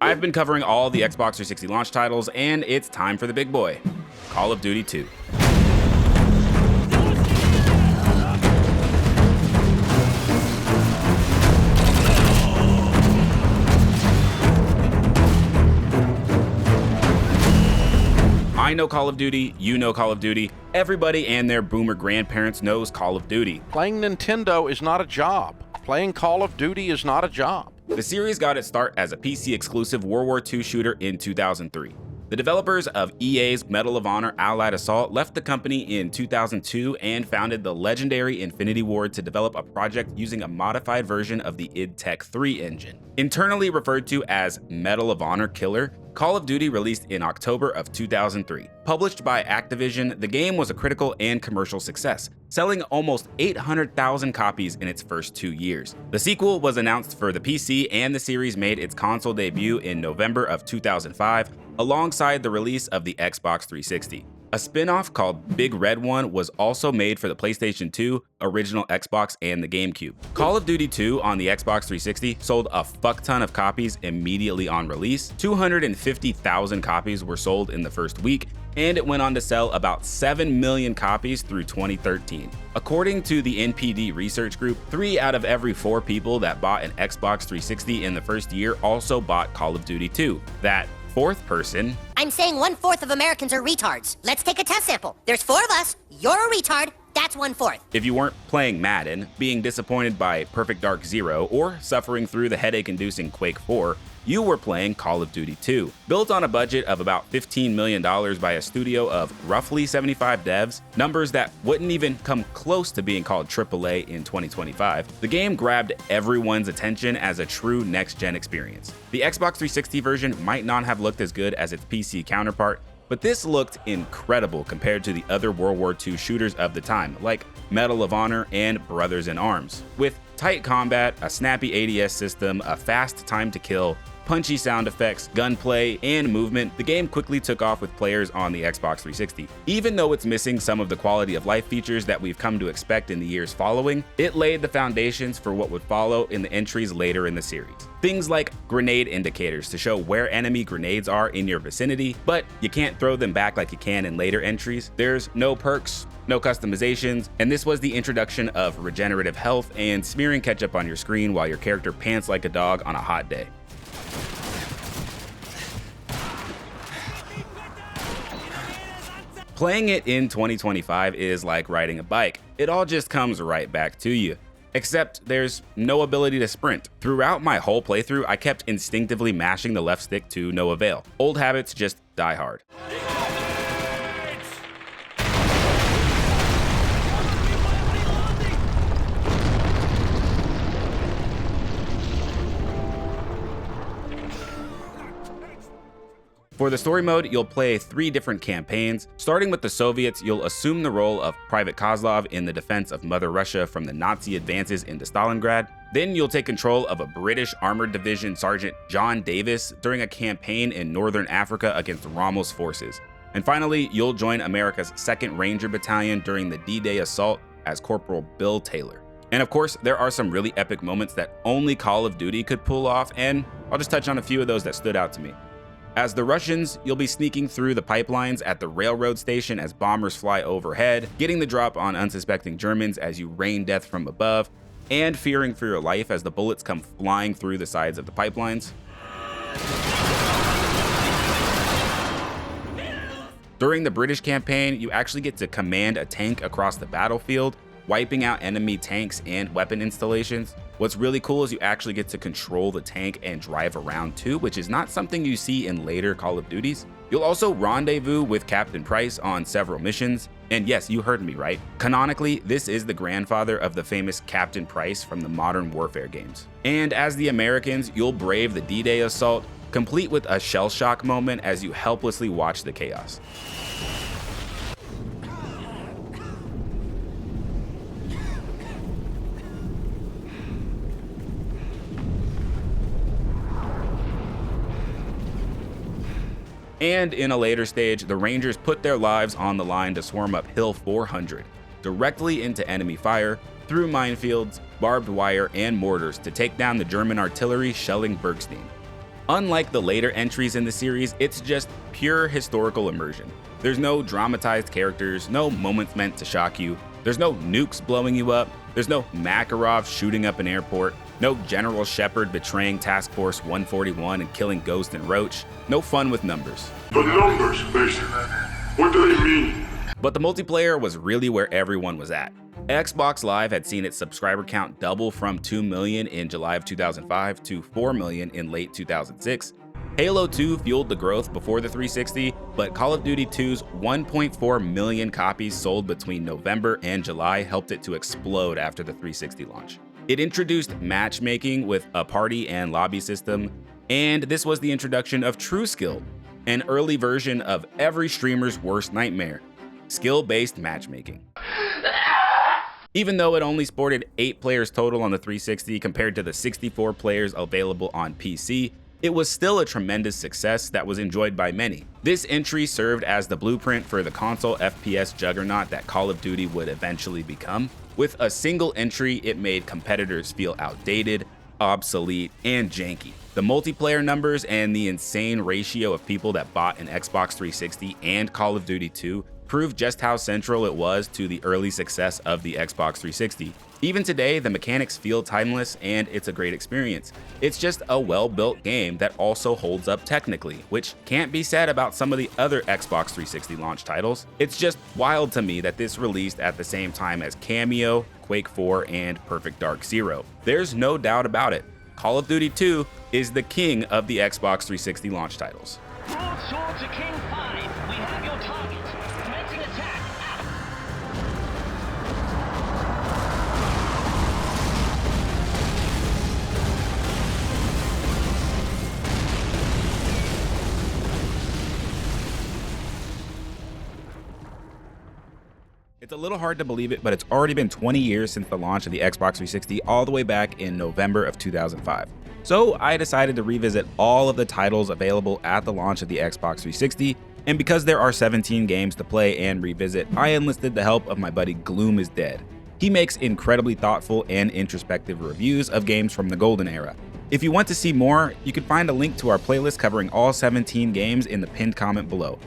I've been covering all the Xbox 360 launch titles, and it's time for the big boy, Call of Duty 2. I know Call of Duty, you know Call of Duty, everybody and their boomer grandparents knows Call of Duty. Playing Nintendo is not a job. Playing Call of Duty is not a job. The series got its start as a PC-exclusive World War II shooter in 2003. The developers of EA's Medal of Honor Allied Assault left the company in 2002 and founded the legendary Infinity Ward to develop a project using a modified version of the id Tech 3 engine. Internally referred to as Medal of Honor Killer, Call of Duty released in October of 2003. Published by Activision, the game was a critical and commercial success, selling almost 800,000 copies in its first 2 years. The sequel was announced for the PC, and the series made its console debut in November of 2005, alongside the release of the Xbox 360. A spin-off called Big Red One was also made for the PlayStation 2, original Xbox, and the GameCube. Call of Duty 2 on the Xbox 360 sold a fuck ton of copies immediately on release. 250,000 copies were sold in the first week, and it went on to sell about 7 million copies through 2013. According to the NPD research group, 3 out of every 4 people that bought an Xbox 360 in the first year also bought Call of Duty 2. That fourth person, I'm saying 1/4 of Americans are retards. Let's take a test sample. There's 4 of us. You're a retard. That's 1/4. if you weren't playing Madden, being disappointed by Perfect Dark Zero, or suffering through the headache-inducing Quake 4, you were playing Call of Duty 2. Built on a budget of about $15 million by a studio of roughly 75 devs, numbers that wouldn't even come close to being called AAA in 2025, the game grabbed everyone's attention as a true next-gen experience. The Xbox 360 version might not have looked as good as its PC counterpart, but this looked incredible compared to the other World War II shooters of the time, like Medal of Honor and Brothers in Arms. With tight combat, a snappy ADS system, a fast time to kill, punchy sound effects, gunplay, and movement, the game quickly took off with players on the Xbox 360. Even though it's missing some of the quality of life features that we've come to expect in the years following, it laid the foundations for what would follow in the entries later in the series. Things like grenade indicators to show where enemy grenades are in your vicinity, but you can't throw them back like you can in later entries. There's no perks, no customizations, and this was the introduction of regenerative health and smearing ketchup on your screen while your character pants like a dog on a hot day. Playing it in 2025 is like riding a bike. It all just comes right back to you. Except there's no ability to sprint. Throughout my whole playthrough, I kept instinctively mashing the left stick to no avail. Old habits just die hard. For the story mode, you'll play 3 different campaigns. Starting with the Soviets, you'll assume the role of Private Kozlov in the defense of Mother Russia from the Nazi advances into Stalingrad. Then you'll take control of a British Armored Division Sergeant John Davis during a campaign in Northern Africa against Rommel's forces. And finally, you'll join America's 2nd Ranger Battalion during the D-Day assault as Corporal Bill Taylor. And of course, there are some really epic moments that only Call of Duty could pull off, and I'll just touch on a few of those that stood out to me. As the Russians, you'll be sneaking through the pipelines at the railroad station as bombers fly overhead, getting the drop on unsuspecting Germans as you rain death from above, and fearing for your life as the bullets come flying through the sides of the pipelines. During the British campaign, you actually get to command a tank across the battlefield, wiping out enemy tanks and weapon installations. What's really cool is you actually get to control the tank and drive around too, which is not something you see in later Call of Duties. You'll also rendezvous with Captain Price on several missions. And yes, you heard me right. Canonically, this is the grandfather of the famous Captain Price from the Modern Warfare games. And as the Americans, you'll brave the D-Day assault, complete with a shell shock moment as you helplessly watch the chaos. And in a later stage, the Rangers put their lives on the line to swarm up Hill 400, directly into enemy fire, through minefields, barbed wire, and mortars to take down the German artillery shelling Bergstein. Unlike the later entries in the series, it's just pure historical immersion. There's no dramatized characters, no moments meant to shock you, there's no nukes blowing you up, there's no Makarov shooting up an airport, no General Shepard betraying Task Force 141 and killing Ghost and Roach, no fun with numbers. The numbers, Basic. What do they mean? But the multiplayer was really where everyone was at. Xbox Live had seen its subscriber count double from 2 million in July of 2005 to 4 million in late 2006. Halo 2 fueled the growth before the 360, but Call of Duty 2's 1.4 million copies sold between November and July helped it to explode after the 360 launch. It introduced matchmaking with a party and lobby system, and this was the introduction of TrueSkill, an early version of every streamer's worst nightmare: skill-based matchmaking. Even though it only sported 8 players total on the 360 compared to the 64 players available on PC, it was still a tremendous success that was enjoyed by many. This entry served as the blueprint for the console FPS juggernaut that Call of Duty would eventually become. With a single entry, it made competitors feel outdated, obsolete, and janky. The multiplayer numbers and the insane ratio of people that bought an Xbox 360 and Call of Duty 2 proved just how central it was to the early success of the Xbox 360. Even today, the mechanics feel timeless and it's a great experience. It's just a well-built game that also holds up technically, which can't be said about some of the other Xbox 360 launch titles. It's just wild to me that this released at the same time as Cameo, Quake 4, and Perfect Dark Zero. There's no doubt about it. Call of Duty 2 is the king of the Xbox 360 launch titles. Broadsword to King 5. We have your target. Commencing attack. It's a little hard to believe it, but it's already been 20 years since the launch of the Xbox 360 all the way back in November of 2005. So I decided to revisit all of the titles available at the launch of the Xbox 360, and because there are 17 games to play and revisit, I enlisted the help of my buddy Gloom is Dead. He makes incredibly thoughtful and introspective reviews of games from the golden era. If you want to see more, you can find a link to our playlist covering all 17 games in the pinned comment below.